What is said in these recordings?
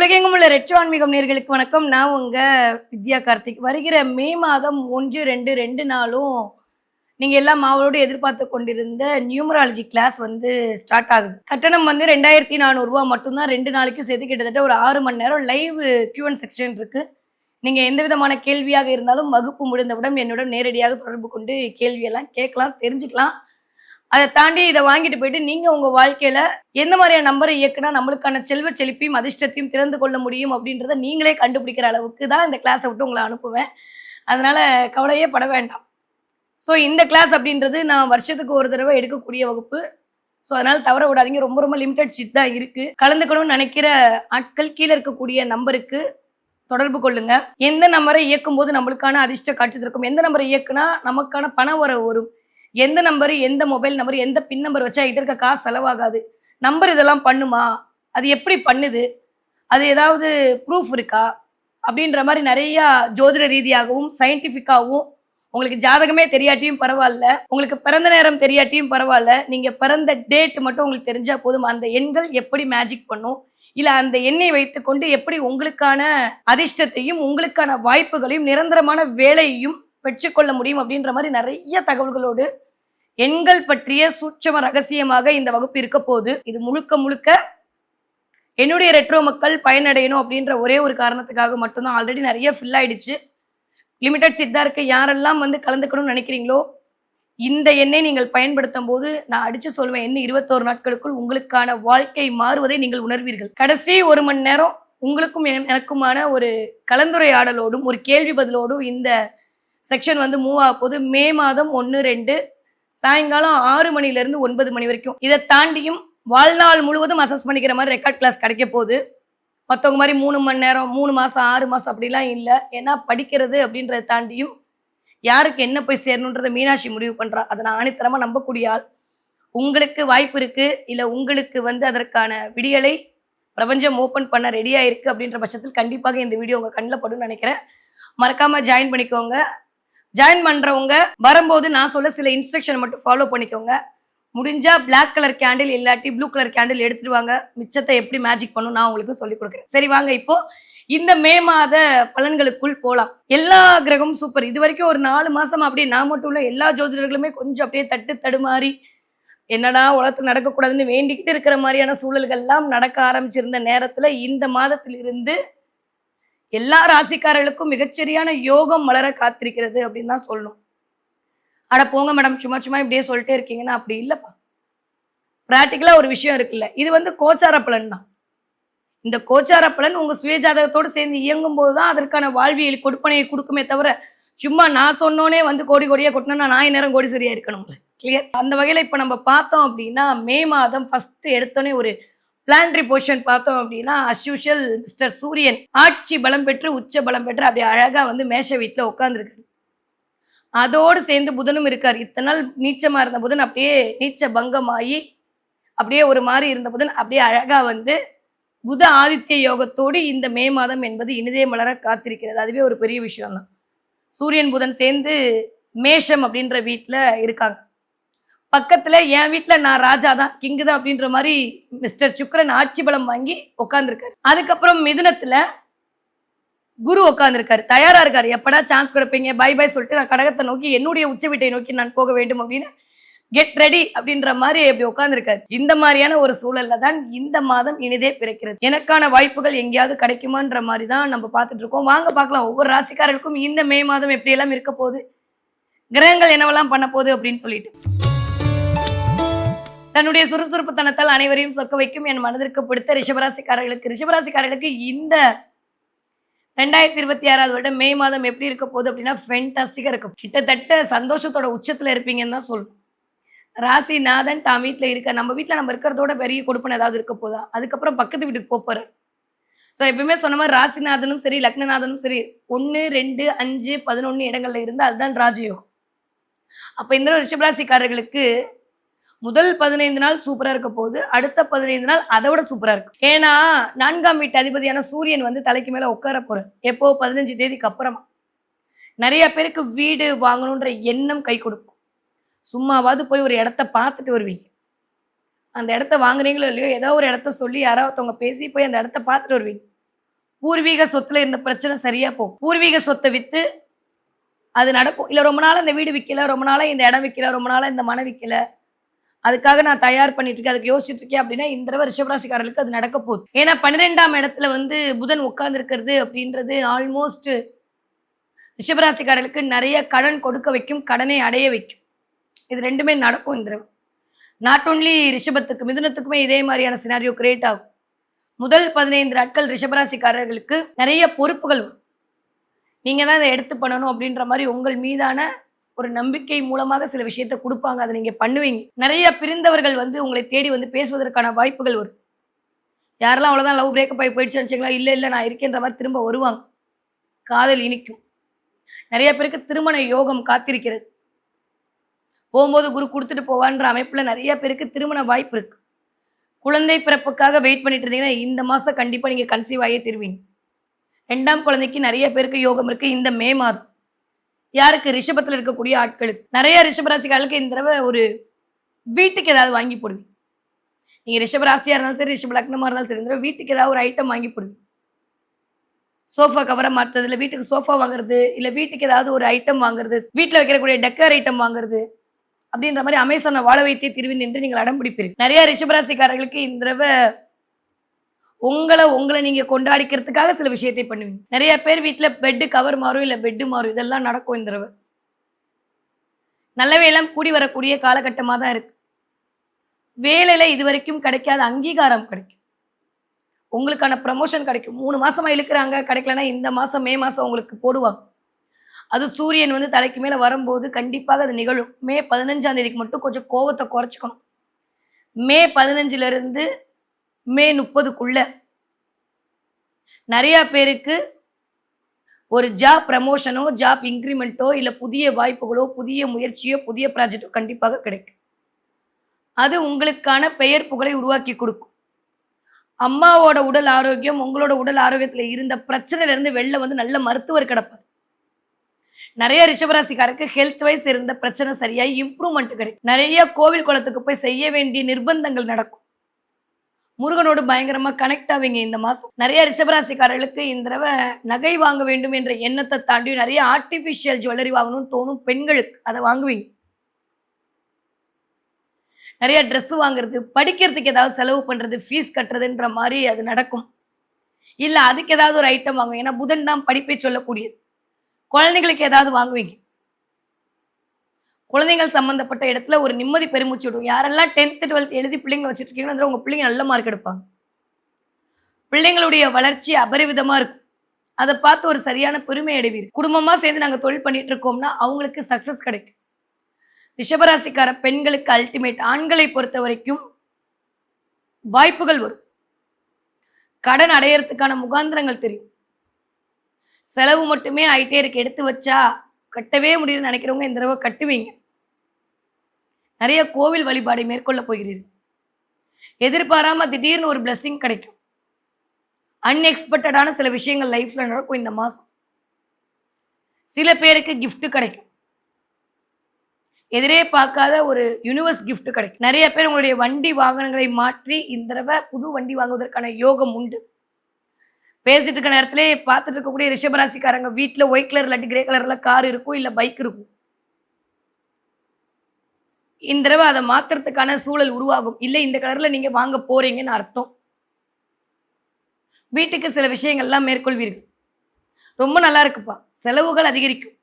உலகெங்கும் உள்ள ரெட்ரோ ஆன்மீகம் நேயர்களுக்கு வணக்கம். நான் உங்க வித்யா கார்த்திக். வருகிற மே மாதம் 1, 2 நாளும் நீங்க எல்லாம் ஆவலோடு எதிர்பார்த்து கொண்டிருந்த நியூமராலஜி கிளாஸ் வந்து ஸ்டார்ட் ஆகுது. கட்டணம் வந்து ரூ. 2400 மட்டும் தான். 2 நாளைக்கும் சேர்த்து கிட்டத்தட்ட ஒரு 6 மணி நேரம் லைவ் Q&A செக்ஷன் இருக்கு. நீங்க எந்த விதமான கேள்வியாக இருந்தாலும் வகுப்பு முடிந்தவுடன் என்னுடன் நேரடியாக தொடர்பு கொண்டு கேள்வியெல்லாம் கேட்கலாம், தெரிஞ்சுக்கலாம். அத தாண்டி இத வாங்கிட்டு போயிட்டு, நீங்க உங்க வாழ்க்கையில எந்த மாரியான நம்பர இயக்குனா நம்மளுக்கான செல்வ செழிப்பையும், அதிர்ஷ்டத்தையும் திறந்து கொள்ள முடியும் அப்படின்றத நீங்களே கண்டுபிடிக்கிற அளவுக்கு தான் இந்த கிளாஸ விட்டு உங்கள அனுப்புவேன். அதனால கவலையே பட வேண்டாம். ஸோ இந்த கிளாஸ் அப்படின்றது நான் வருஷத்துக்கு ஒரு தடவ எடுக்கக்கூடிய வகுப்பு. ஸோ அதனால தவற விடாதீங்க. ரொம்ப ரொம்ப லிமிட்டட் சீட் தான் இருக்கு. கலந்துக்கணும்னு நெனைக்கிற ஆட்கள் கீழ இருக்கக்கூடிய நம்பருக்கு தொடர்பு கொள்ளுங்க. எந்த நம்பரை இயக்கும்போது நம்மளுக்கான அதிர்ஷ்டம் காட்சி இருக்கும், எந்த நம்பரை இயக்குனா நமக்கான பண வரவு வரும், எந்த நம்பர், எந்த மொபைல் நம்பர், எந்த பின் நம்பர் வச்சா என்கிட்ட இருக்க காசு செலவாகாது, நம்பர் இதெல்லாம் பண்ணுமா, அது எப்படி பண்ணுது, அது ஏதாவது ப்ரூஃப் இருக்கா அப்படின்ற மாதிரி நிறைய ஜோதிட ரீதியாகவும் சயின்டிஃபிக்காகவும் உங்களுக்கு ஜாதகமே தெரியாட்டியும் பரவாயில்ல, உங்களுக்கு பிறந்த நேரம் தெரியாட்டியும் பரவாயில்ல, நீங்க பிறந்த டேட் மட்டும் உங்களுக்கு தெரிஞ்சா போதும். அந்த எண்கள் எப்படி மேஜிக் பண்ணும், இல்ல அந்த எண்ணை வைத்துக்கொண்டு எப்படி உங்களுக்கான அதிர்ஷ்டத்தையும் உங்களுக்கான வாய்ப்புகளையும் நிரந்தரமான வேலையையும் பெற்றுக்கொள்ள முடியும் அப்படின்ற மாதிரி நிறைய தகவல்களோடு எண்கள் பற்றிய சூட்சம ரகசியமாக இந்த வகுப்பு இருக்க போது. இது முழுக்க முழுக்க என்னுடைய ரெட்ரோ மக்கள் பயனடையணும் அப்படின்ற ஒரே ஒரு காரணத்துக்காக மட்டும்தான். ஆல்ரெடி நிறைய ஃபில் ஆயிடுச்சு. லிமிடெட் சீட் தான் இருக்கு. யாரெல்லாம் வந்து கலந்துக்கணும்னு நினைக்கிறீங்களோ இந்த எண்ணை நீங்கள் பயன்படுத்தும் போது நான் அடிச்சு சொல்வேன், என்ன 21 நாட்களுக்குள் உங்களுக்கான வாழ்க்கை மாறுவதை நீங்கள் உணர்வீர்கள். கடைசி 1 மணி நேரம் உங்களுக்கும் எனக்குமான ஒரு கலந்துரையாடலோடும் ஒரு கேள்வி பதிலோடும் இந்த செக்ஷன் வந்து மூவ் ஆக போது. மே மாதம் 1, 2 சாயங்காலம் 6 மணிலேருந்து 9 மணி வரைக்கும். இதை தாண்டியும் வாழ்நாள் முழுவதும் அசஸ் பண்ணிக்கிற மாதிரி ரெக்கார்ட் கிளாஸ் கிடைக்க போகுது. மற்றவங்க மாதிரி 3 மணி நேரம் 3 மாதம் 6 மாதம் அப்படிலாம் இல்லை. ஏன்னா படிக்கிறது அப்படின்றத தாண்டியும் யாருக்கு என்ன போய் சேரணுன்றதை மீனாட்சி முடிவு பண்ணுறா. அதை நான் ஆணித்தரமாக நம்பக்கூடிய ஆள். உங்களுக்கு வாய்ப்பு இருக்குது, இல்லை உங்களுக்கு வந்து அதற்கான விடியலை பிரபஞ்சம் ஓப்பன் பண்ண ரெடியாக இருக்குது அப்படின்ற பட்சத்தில் கண்டிப்பாக இந்த வீடியோ உங்கள் கண்ணில் படும்னு நினைக்கிறேன். மறக்காமல் ஜாயின் பண்ணிக்கோங்க. ஜாயின் பண்ணுறவங்க வரும்போது நான் சொல்ல சில இன்ஸ்ட்ரக்ஷன் மட்டும் ஃபாலோ பண்ணிக்கோங்க. முடிஞ்சா பிளாக் கலர் கேண்டில் இல்லாட்டி ப்ளூ கலர் கேண்டில் எடுத்துட்டு வாங்க. மிச்சத்தை எப்படி மேஜிக் பண்ணும் நான் உங்களுக்கு சொல்லிக் கொடுக்குறேன். சரி வாங்க, இப்போ இந்த மே மாத பலன்களுக்குள் போலாம். எல்லா கிரகமும் சூப்பர். இது வரைக்கும் ஒரு 4 மாசம் அப்படியே நான் மட்டும் இல்லை, எல்லா ஜோதிடர்களுமே கொஞ்சம் அப்படியே தடுமாறி என்னடா உலகத்தில் நடக்கக்கூடாதுன்னு வேண்டிக்கிட்டு இருக்கிற மாதிரியான சூழல்கள் எல்லாம் நடக்க ஆரம்பிச்சிருந்த நேரத்துல இந்த மாதத்திலிருந்து எல்லா ராசிக்காரர்களுக்கும் மிகச்சரியான யோகம் மலர காத்திருக்கிறது அப்படின்னு தான் சொல்லணும். அட போங்க மேடம், சும்மா சும்மா இப்படியே சொல்லிட்டே இருக்கீங்கன்னா அப்படி இல்லைப்பா. பிராக்டிக்கலா ஒரு விஷயம் இருக்குல்ல. இது வந்து கோச்சார பலன் தான். இந்த கோச்சார பலன் உங்க சுயஜாதகத்தோடு சேர்ந்து இயங்கும் போதுதான் அதற்கான வாழ்வியல் கொடுப்பனையை கொடுக்குமே தவிர, சும்மா நான் சொன்னோனே வந்து கோடி கோடியா கொட்டினா நான் நேரம் கோடீஸ்வரியா இருக்கணும். கிளியர். அந்த வகையில இப்ப நம்ம பார்த்தோம் அப்படின்னா மே மாதம் ஃபர்ஸ்ட் எடுத்தோடனே ஒரு பிளானரி போர்ஷன் பார்த்தோம் அப்படின்னா அஸ் யூஷுவல் மிஸ்டர் சூரியன் ஆட்சி பலம் பெற்று உச்ச பலம் பெற்று அப்படியே அழகா வந்து மேஷ வீட்டில் உட்காந்துருக்காரு. அதோடு சேர்ந்து புதனும் இருக்கார். இத்தனை நாள் நீச்சமா இருந்த புதன் அப்படியே நீச்ச பங்கமாகி அப்படியே ஒரு மாதிரி இருந்த புதன் அப்படியே அழகா வந்து புத ஆதித்ய யோகத்தோடு இந்த மே மாதம் என்பது இனிதே மலர காத்திருக்கிறது. அதுவே ஒரு பெரிய விஷயம் தான். சூரியன் புதன் சேர்ந்து மேஷம் அப்படின்ற வீட்டில் இருக்காங்க. பக்கத்துல என் வீட்டில் நான் ராஜா தான், கிங்கு தான் அப்படின்ற மாதிரி மிஸ்டர் சுக்கரன் ஆட்சி பலம் வாங்கி உட்காந்துருக்காரு. அதுக்கப்புறம் மிதுனத்துல குரு உட்காந்துருக்காரு, தயாரா இருக்காரு. எப்படா சான்ஸ் கொடுப்பீங்க, பை பை சொல்லிட்டு நான் கடகத்தை நோக்கி என்னுடைய உச்ச வீட்டை நோக்கி நான் போக வேண்டும் அப்படின்னு கெட் ரெடி அப்படின்ற மாதிரி அப்படி உட்காந்துருக்காரு. இந்த மாதிரியான ஒரு சூழல்ல தான் இந்த மாதம் இனிதே பிறக்கிறது. எனக்கான வாய்ப்புகள் எங்கேயாவது கிடைக்குமான்ற மாதிரி தான் நம்ம பார்த்துட்டு இருக்கோம். வாங்க பார்க்கலாம் ஒவ்வொரு ராசிக்காரர்களுக்கும் இந்த மே மாதம் எப்படி எல்லாம் இருக்க போகுது, கிரகங்கள் என்னவெல்லாம் பண்ண போகுது அப்படின்னு சொல்லிட்டு. தன்னுடைய சுறுசுறுப்புத்தனத்தால் அனைவரையும் சொக்க வைக்கும் என் மனதிற்கு பிடித்த ரிஷபராசிக்காரர்களுக்கு இந்த 2026 வருடம் மே மாதம் எப்படி இருக்க போகுது அப்படின்னா ஃபென்டாஸ்டிக்கா இருக்கும். கிட்டத்தட்ட சந்தோஷத்தோட உச்சத்துல இருப்பீங்கன்னு தான் சொல்லணும். ராசிநாதன் தான் வீட்டில் இருக்க, நம்ம வீட்டில் நம்ம இருக்கிறதோட பெரிய கொடுப்பனை ஏதாவது இருக்க போதா, அதுக்கப்புறம் பக்கத்து வீட்டுக்கு போறாரு. ஸோ எப்பயுமே சொன்ன மாதிரி ராசிநாதனும் சரி லக்னநாதனும் சரி 1, 2, 5, 11 இடங்கள்ல இருந்து அதுதான் ராஜயோகம். அப்ப இந்த ரிஷபராசிக்காரர்களுக்கு முதல் 15 நாள் சூப்பரா இருக்க போகுது. அடுத்த 15 நாள் அதை விட சூப்பரா இருக்கும். ஏன்னா 4ஆம் வீட்டு அதிபதியான சூரியன் வந்து தலைக்கு மேல உட்கார போறார். எப்போ 15 தேதிக்கு அப்புறமா. நிறைய பேருக்கு வீடு வாங்கணுன்ற எண்ணம் கை கொடுக்கும். சும்மாவாவது போய் ஒரு இடத்த பார்த்துட்டு வருவீங்க. அந்த இடத்த வாங்குறீங்களோ இல்லையோ ஏதோ ஒரு இடத்த சொல்லி யாராவது ஒருத்தவங்க பேசி போய் அந்த இடத்த பார்த்துட்டு வருவீங்க. பூர்வீக சொத்துல இருந்த பிரச்சனை சரியா போகும். பூர்வீக சொத்தை வித்து அது நடக்கும். இல்ல ரொம்ப நாளா இந்த வீடு விக்கல, ரொம்ப நாளா இந்த இடம் விக்கல, ரொம்ப நாளா இந்த மனை விக்கல. அதுக்காக நான் தயார் பண்ணிட்டு இருக்கேன். அதுக்கு யோசிச்சுட்டு இருக்கேன் அப்படின்னா, இந்த தடவ ரிஷபராசிக்காரர்களுக்கு அது நடக்க போகுது. ஏன்னா 12ஆம் இடத்துல வந்து புதன் உட்கார்ந்து இருக்கிறது அப்படின்றது ஆல்மோஸ்ட் ரிஷபராசிக்காரர்களுக்கு நிறைய கடன் கொடுக்க வைக்கும், கடனை அடைய வைக்கும். இது 2மே நடக்கும் இந்த தடவ. நாட் ஒன்லி ரிஷபத்துக்கு, மிதுனத்துக்குமே இதே மாதிரியான சினாரியோ கிரியேட் ஆகும். முதல் 15 நாட்கள் ரிஷபராசிக்காரர்களுக்கு நிறைய பொறுப்புகள் வரும். நீங்க தான் இதை எடுத்து பண்ணணும் அப்படின்ற மாதிரி உங்கள் மீதான ஒரு நம்பிக்கை மூலமாக சில விஷயத்த குடுப்பாங்க. அத நீங்க பண்ணுவீங்க. நெறைய பிரிந்தவர்கள் வந்து உங்களை தேடி வந்து பேசுவதற்கான வாய்ப்புகள் வரும். யாரெல்லாம் அவ்வளோதான் லவ் பிரேக்கப் ஆகி போயிடுச்சுன்னு வச்சுக்கங்களா, இல்ல, இல்ல நான் இருக்கேன்ற மாரி திரும்ப வருவாங்க. காதல் இனிக்கும். நெறைய பேருக்கு திருமண யோகம் காத்திருக்கிறது. போம்போது குரு குடுத்துட்டு போவான்ற அமைப்புல நெறைய பேருக்கு திருமண வாய்ப்பு இருக்கு. குழந்தை பிறப்புக்காக வெயிட் பண்ணிட்டு இருந்தீங்கன்னா, இந்த மாசம் கண்டிப்பா நீங்க கன்சீவ் ஆகியே திருவீங்க. 2ஆம் குழந்தைக்கு நெறைய பேருக்கு யோகம் இருக்கு இந்த மே மாதம். யாருக்கு? ரிஷபத்துல இருக்கக்கூடிய ஆட்களுக்கு. நெறைய ரிஷபராசிக்காரர்களுக்கு இந்த தடவ ஒரு வீட்டுக்கு ஏதாவது வாங்கி போடுவீங்க. நீங்க ரிஷப ராசியா இருந்தாலும் சரி, ரிஷப லக்னமா இருந்தாலும் சரி, இந்த தடவ வீட்டுக்கு ஏதாவது ஒரு ஐட்டம் வாங்கி போடுவீங்க. சோஃபா கவர மாத்துறது, இல்ல வீட்டுக்கு சோஃபா வாங்குறது, இல்ல வீட்டுக்கு ஏதாவது ஒரு ஐட்டம் வாங்குறது, வீட்ல வைக்கக்கூடிய டெக்கர் ஐட்டம் வாங்குறது, அப்படின்ற மாரி அமேசான வாழ வைத்தே திருவின் என்று நீங்கள் அடம் பிடிப்பீர்கள். நெறைய ரிஷபராசிக்காரர்களுக்கு இந்த தடவ உங்கள நீங்க கொண்டாடிக்கிறதுக்காக சில விஷயத்தை பண்ணுவீங்க. நெறைய பேர் வீட்ல பெட் கவர் மாறும், இல்ல பெட் மாறும். இதெல்லாம் நடக்கும் இந்த தடவ. நல்லவை எல்லாம் கூடி வரக்கூடிய காலகட்டமா தான் இருக்கு. வேலையில இதுவரைக்கும் கிடைக்காத அங்கீகாரம் கிடைக்கும். உங்களுக்கான ப்ரமோஷன் கிடைக்கும். 3 மாசமா இழுக்குறாங்க, கிடைக்கலன்னா இந்த மாசம் மே மாசம் உங்களுக்கு போடுவாங்க. அது சூரியன் வந்து தலைக்கு மேல வரும்போது கண்டிப்பாக அது நிகழும். மே 15ஆம் தேதிக்கு மட்டும் கொஞ்சம் கோவத்த குறைச்சுக்கணும். மே 15லிருந்து மே 30க்குள்ள நெறைய பேருக்கு ஒரு ஜாப் ப்ரமோஷனோ, ஜாப் இன்கிரிமென்ட்டோ, இல்ல புதிய வாய்ப்புகளோ, புதிய முயற்சியோ, புதிய ப்ராஜெக்ட்டோ கண்டிப்பாக கிடைக்கும். அது உங்களுக்கான பெயர் புகழை உருவாக்கி குடுக்கும். அம்மாவோட உடல் ஆரோக்கியம், உங்களோட உடல் ஆரோக்கியத்துல இருந்த பிரச்சனையிலிருந்து வெளில வந்து நல்ல மருத்துவர் கிடைப்பார். நெறைய ரிஷபராசிக்காரருக்கு ஹெல்த் வைஸ் இருந்த பிரச்சனை சரியாயி இம்ப்ரூவ்மெண்ட் கிடைக்கும். நெறைய கோவில் குளத்துக்கு போய் செய்ய வேண்டிய நிர்பந்தங்கள் நடக்கும். முருகனோடு பயங்கரமா கனெக்ட் ஆவீங்க இந்த மாசம். நெறைய ரிஷபராசிக்காரர்களுக்கு இந்த தடவ நகை வாங்க வேண்டும் என்ற எண்ணத்த தாண்டி நெறைய ஆர்டிபிஷியல் ஜுவல்லரி வாங்கணும்னு தோணும் பெண்களுக்கு. அத வாங்குவீங்க. நெறைய ட்ரெஸ் வாங்குறது, படிக்கிறதுக்கு ஏதாவது செலவு பண்றது, ஃபீஸ் கட்டுறதுன்ற மாரி அது நடக்கும். இல்ல அதுக்கு ஏதாவது ஒரு ஐட்டம் வாங்குவீங்க. ஏன்னா புதன் தான் படிப்பை சொல்லக்கூடியது. குழந்தைகளுக்கு ஏதாவது வாங்குவீங்க. குழந்தைகள் சம்பந்தப்பட்ட இடத்துல ஒரு நிம்மதி பெருமூச்சு விடும். யாரெல்லாம் 10th, 12th எழுதி பிள்ளைங்கள வச்சுட்டு இருக்கீங்களோ, உங்க பிள்ளைங்க நல்ல மார்க் எடுப்பாங்க. பிள்ளைங்களுடைய வளர்ச்சி அபரிவிதமா இருக்கும். அத பார்த்து ஒரு சரியான பெருமை அடைவீர்கள். குடும்பமா சேர்ந்து நாங்க தொழில் பண்ணிட்டு இருக்கோம்னா, அவங்களுக்கு சக்சஸ் கிடைக்கும். ரிஷபராசிக்கார பெண்களுக்கு அல்டிமேட். ஆண்களை பொறுத்தவரைக்கும் வாய்ப்புகள் வரும். கடன் அடையறதுக்கான முகாந்திரங்கள் தெரியும். செலவு மட்டுமே ஆயிட்டே இருக்கு. எடுத்து வச்சா கட்டவே முடியும்னு நினைக்கிறவங்க இந்த தடவை கட்டுவீங்க. நிறைய கோவில் வழிபாடை மேற்கொள்ள போகிறீர்கள். எதிர்பாராம திடீர்னு ஒரு பிளெஸிங் கிடைக்கும். அன்எக்ஸ்பெக்டடான சில விஷயங்கள் லைஃப்ல நடக்கும் இந்த மாசம். சில பேருக்கு கிஃப்ட் கிடைக்கும். எதிரே பார்க்காத ஒரு யூனிவர்ஸ் கிஃப்ட் கிடைக்கும். நிறைய பேர் உங்களுடைய வண்டி வாகனங்களை மாற்றி இந்த தடவை புது வண்டி வாங்குவதற்கான யோகம் உண்டு. பேசிட்டு இருக்க நேரத்திலே பார்த்துட்டு இருக்கக்கூடிய ரிஷபராசிக்காரங்க வீட்டில் ஒயிட் கலர் இல்லாட்டி கிரே கலர்ல கார் இருக்கும், இல்லை பைக் இருக்கும். இந்த தடவை அதை மாத்துறதுக்கான சூழல் உருவாகும். இல்லை இந்த கலர்ல நீங்க வாங்க போறீங்கன்னு அர்த்தம். வீட்டுக்கு சில விஷயங்கள்லாம் மேற்கொள்வீர்கள். ரொம்ப நல்லா இருக்குப்பா. செலவுகள் அதிகரிக்கும்.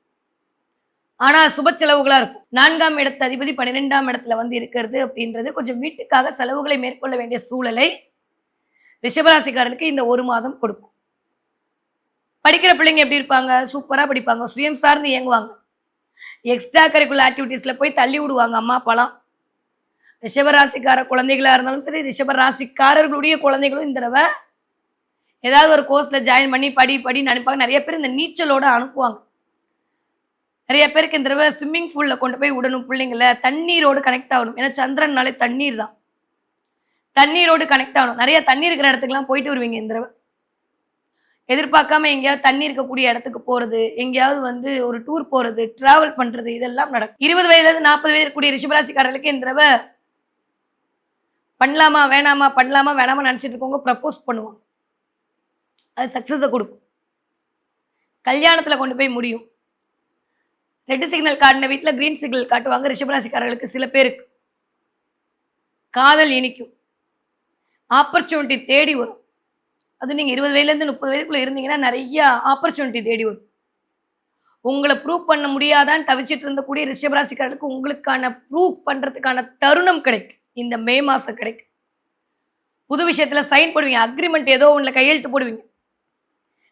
ஆனா சுப செலவுகளா இருக்கும். 4ஆம் இடத்து அதிபதி 12ஆம் இடத்துல வந்து இருக்கிறது அப்படின்றது கொஞ்சம் வீட்டுக்காக செலவுகளை மேற்கொள்ள வேண்டிய சூழலை ரிஷபராசிக்காரர்களுக்கு இந்த ஒரு மாதம் கொடுக்கும். படிக்கிற பிள்ளைங்க எப்படி இருப்பாங்க? சூப்பரா படிப்பாங்க. சுயம் சார்ந்து இயங்குவாங்க. எக்ஸ்ட்ரா கரிக்குலர் ஆக்டிவிட்டீஸ்ல போய் தள்ளி விடுவாங்க அம்மா அப்பாலாம். ரிஷபராசிக்கார குழந்தைகளா இருந்தாலும் சரி, ரிஷபராசிக்காரர்களுடைய குழந்தைகளும் இந்த தடவை ஏதாவது ஒரு கோர்ஸ்ல ஜாயின் பண்ணி படின்னு அனுப்பாங்க. நிறைய பேர் இந்த நீச்சலோட அனுப்புவாங்க. நிறைய பேருக்கு இந்த தடவை ஸ்விம்மிங் பூல்ல கொண்டு போய் விடணும் பிள்ளைங்கள. தண்ணீரோடு கனெக்ட் ஆகணும். ஏன்னா சந்திரன்னாலே தண்ணீர் தான். தண்ணீரோடு கனெக்ட் ஆகணும். நிறைய தண்ணீர் இருக்கிற இடத்துக்குலாம் போயிட்டு வருவீங்க இந்த தடவை. எதிர்பார்க்காம எங்கேயாவது தண்ணி இருக்கக்கூடிய இடத்துக்கு போறது, எங்கேயாவது வந்து ஒரு டூர் போறது, டிராவல் பண்றது இதெல்லாம் நடக்கும். 20 வயதுலேருந்து 40 வயது இருக்கக்கூடிய ரிஷபராசிக்காரர்களுக்கு இந்த தடவை பண்ணலாமா வேணாமா பண்ணலாமா வேணாமா நினைச்சிட்டு இருக்கவங்க ப்ரப்போஸ் பண்ணுவாங்க. அது சக்ஸஸை கொடுக்கும். கல்யாணத்தில் கொண்டு போய் முடியும். ரெட் சிக்னல் காட்டின வீட்டில் கிரீன் சிக்னல் காட்டுவாங்க ரிஷபராசிக்காரர்களுக்கு. சில பேருக்கு காதல் இனிக்கும், ஆப்பர்ச்சுனிட்டி தேடி வரும். அது நீங்கள் 20 வயதுலேருந்து 30 வயதுக்குள்ளே இருந்தீங்கன்னா நிறைய ஆப்பர்ச்சுனிட்டி தேடி வரும். உங்களை ப்ரூவ் பண்ண முடியாதான்னு தவிச்சிட்டு இருந்தக்கூடிய ரிஷபராசிக்காரர்களுக்கு உங்களுக்கான ப்ரூவ் பண்ணுறதுக்கான தருணம் கிடைக்கும். இந்த மே மாதம் கிடைக்கும். புது விஷயத்தில் சைன் போடுவீங்க, அக்ரிமெண்ட் ஏதோ ஒன்றில் கையெழுத்து போடுவீங்க.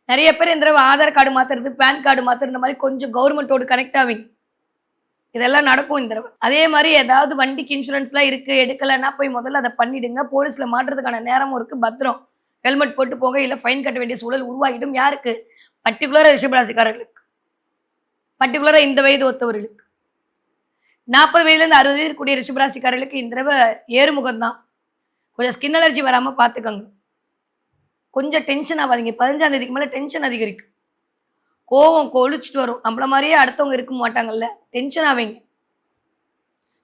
நிறைய பேர் இந்த தடவை ஆதார் கார்டு மாற்றுறது, பேன் கார்டு மாற்றுறது, இந்த மாதிரி கொஞ்சம் கவர்மெண்ட்டோடு கனெக்ட் ஆவீங்க. இதெல்லாம் நடக்கும் இந்த தடவை. அதே மாதிரி ஏதாவது வண்டிக்கு இன்சூரன்ஸ்லாம் இருக்குது, எடுக்கலைன்னா போய் முதல்ல அதை பண்ணிவிடுங்க. போலீஸில் மாட்டுறதுக்கான நேரமும் இருக்குது. பத்திரம் ஹெல்மெட் போட்டு போக, இல்லை ஃபைன் கட்ட வேண்டிய சூழல் உருவாகிடும். யாருக்கு? பர்டிகுலராக ரிஷபராசிக்காரர்களுக்கு, பர்டிகுலராக இந்த வயது ஒத்தவர்களுக்கு. 40 வயதுலேருந்து 60 வயது கூடிய ரிஷபராசிக்காரர்களுக்கு இந்த தடவை ஏறுமுகம் தான். கொஞ்சம் ஸ்கின் அலர்ஜி வராமல் பார்த்துக்கோங்க. கொஞ்சம் டென்ஷன் ஆகாதீங்க. 15ஆம் தேதிக்கு மேலே டென்ஷன் அதிகரிக்கும். கோவம் கொழிச்சிட்டு வரும். நம்மள மாதிரியே அடுத்தவங்க இருக்க மாட்டாங்கல்ல, டென்ஷன் ஆவீங்க.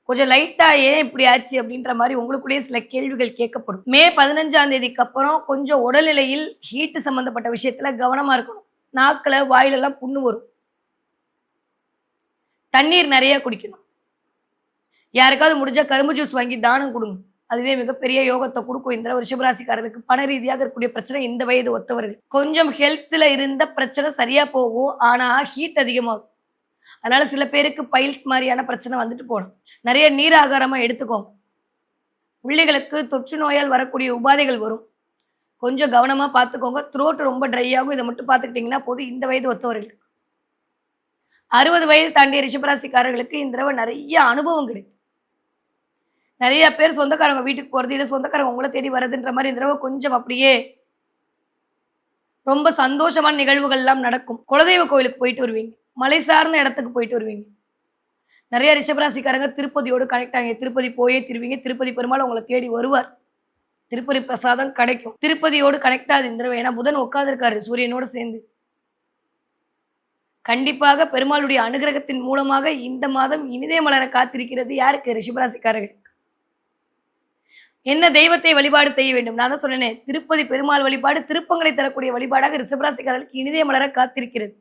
கொஞ்சம் லைட்டாக ஏன் இப்படி ஆச்சு அப்படின்ற மாதிரி உங்களுக்குள்ளேயே சில கேள்விகள் கேட்கப்படும். மே 15ஆம் தேதிக்கு அப்புறம் கொஞ்சம் உடல்நிலையில் ஹீட்டு சம்மந்தப்பட்ட விஷயத்தில் கவனமாக இருக்கணும். நாக்கில் வாயிலெல்லாம் புண்ணு வரும். தண்ணீர் நிறைய குடிக்கணும். யாருக்காவது முடிஞ்சால் கரும்பு ஜூஸ் வாங்கி தானம் கொடுங்க. அதுவே மிகப்பெரிய யோகத்தை கொடுக்கும். இந்த ரிஷபராசிக்காரர்களுக்கு பண ரீதியாக இருக்கக்கூடிய பிரச்சனை இந்த வயது ஒத்தவர்கள். கொஞ்சம் ஹெல்த்தில் இருந்த பிரச்சனை சரியாக போகும், ஆனால் ஹீட் அதிகமாகும். அதனால சில பேருக்கு பைல்ஸ் மாதிரியான பிரச்சனை வந்துட்டு போகணும். நிறைய நீர் ஆகாரமாக எடுத்துக்கோங்க. பிள்ளைகளுக்கு தொற்று நோயால் வரக்கூடிய உபாதைகள் வரும். கொஞ்சம் கவனமாக பார்த்துக்கோங்க. த்ரோட் ரொம்ப ட்ரை ஆகும். இதை மட்டும் பார்த்துக்கிட்டிங்கன்னா போதும். இந்த வயது ஒத்தவர்களுக்கு 60 வயது தாண்டிய ரிஷபராசிக்காரர்களுக்கு இந்த தடவை நிறைய அனுபவம் கிடைக்கும். நிறைய பேர் சொந்தக்காரங்க வீட்டுக்கு போகிறது, இல்லை சொந்தக்காரங்க உங்களை தேடி வர்றதுன்ற மாதிரி இந்த தடவை கொஞ்சம் அப்படியே ரொம்ப சந்தோஷமான நிகழ்வுகள்லாம் நடக்கும். குலதெய்வ கோயிலுக்கு போயிட்டு வருவீங்க. மலை சார்ந்த இடத்துக்கு போயிட்டு வருவீங்க. நிறைய ரிஷபராசிக்காரங்க திருப்பதியோடு கனெக்ட் ஆகிங்க. திருப்பதி போயே திருவீங்க. திருப்பதி பெருமாள் உங்களை தேடி வருவார். திருப்பதி பிரசாதம் கிடைக்கும். திருப்பதியோடு கனெக்ட் ஆகுது இந்த தடவை. ஏன்னா புதன் உட்காந்துருக்காரு சூரியனோடு சேர்ந்து. கண்டிப்பாக பெருமாளுடைய அனுகிரகத்தின் மூலமாக இந்த மாதம் இனிதே மலர காத்திருக்கிறது. யாருக்கு? ரிஷபராசிக்காரர்கள். என்ன தெய்வத்தை வழிபாடு செய்ய வேண்டும்? நான் தான் சொன்னேனே, திருப்பதி பெருமாள் வழிபாடு திருப்பங்களை தரக்கூடிய வழிபாடாக ரிஷபராசிக்காரர்களுக்கு இனிதே மலர காத்திருக்கிறது.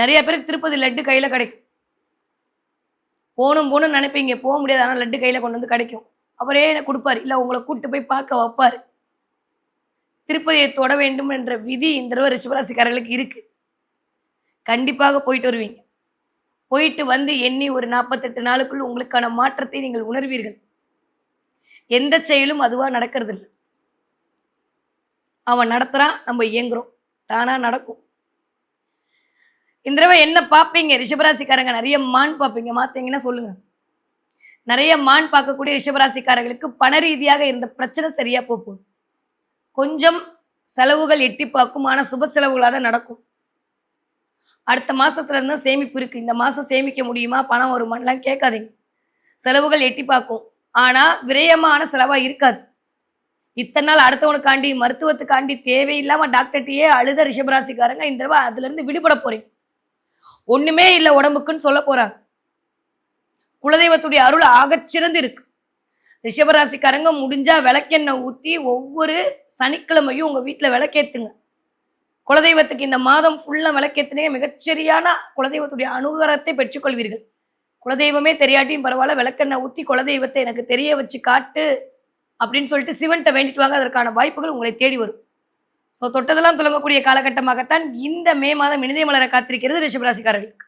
நிறைய பேருக்கு திருப்பதி லட்டு கையில் கிடைக்கும். போகணும்னு நினைப்பீங்க, போக முடியாது. ஆனால் லட்டு கையில் கொண்டு வந்து கிடைக்கும். அவரே என்ன கொடுப்பார், இல்லை உங்களை கூப்பிட்டு போய் பார்க்க வைப்பார். திருப்பதியை தொட வேண்டும் என்ற விதி இந்த தடவை ரிஷபராசிக்காரர்களுக்கு இருக்கு. கண்டிப்பாக போயிட்டு வருவீங்க. போயிட்டு வந்து எண்ணி ஒரு 48 நாளுக்குள் உங்களுக்கான மாற்றத்தை நீங்கள் உணர்வீர்கள். எந்த செயலும் அதுவாக நடக்கிறது இல்லை. அவன் நடத்துகிறான், நம்ம இயங்குறோம், தானாக நடக்கும். இந்த தடவை என்ன பார்ப்பீங்க ரிஷபராசிக்காரங்க? நிறைய மான் பார்ப்பீங்க. மாத்தீங்கன்னா சொல்லுங்க. நிறைய மான் பார்க்கக்கூடிய ரிஷபராசிக்காரர்களுக்கு பண ரீதியாக இருந்த பிரச்சனை சரியா போகும். கொஞ்சம் செலவுகள் எட்டி பார்க்கும், ஆனால் சுப செலவுகளாக தான் நடக்கும். அடுத்த மாசத்துல இருந்தால் சேமிப்பு இருக்கு. இந்த மாதம் சேமிக்க முடியுமா, பணம் வருமானலாம் கேட்காதீங்க. செலவுகள் எட்டி பார்க்கும், ஆனால் விரயமான செலவாக இருக்காது. இத்தனை நாள் அடுத்தவனுக்காண்டி, மருத்துவத்துக்காண்டி தேவையில்லாமல் டாக்டர்கிட்டயே அழுத ரிஷபராசிக்காரங்க இந்த தடவை அதுலேருந்து விடுபட போறீங்க. ஒன்றுமே இல்லை உடம்புக்குன்னு சொல்ல போகிறாங்க. குலதெய்வத்துடைய அருள் ஆகச்சிறந்து இருக்கு. ரிஷபராசிக்காரங்க முடிஞ்சால் விளக்கெண்ணெய் ஊற்றி ஒவ்வொரு சனிக்கிழமையும் உங்கள் வீட்டில் விளக்கேற்றுங்க. குலதெய்வத்துக்கு இந்த மாதம் ஃபுல்லாக விளக்கேற்றினே மிகச்சரியான குலதெய்வத்துடைய அனுகிரகத்தை பெற்றுக்கொள்வீர்கள். குலதெய்வமே தெரியாட்டியும் பரவாயில்ல, விளக்கெண்ணெய் ஊற்றி குலதெய்வத்தை எனக்கு தெரிய வச்சு காட்டு அப்படின்னு சொல்லிட்டு சிவன்கிட்ட வேண்டிட்டு வாங்க. அதற்கான வாய்ப்புகள் உங்களை தேடி வரும். ஸோ தொட்டதெல்லாம் துலங்கக்கூடிய காலகட்டமாகத்தான் இந்த மே மாதம் இனிதே மலர காத்திருக்கிறது ரிஷபராசிக்காரர்களுக்கு.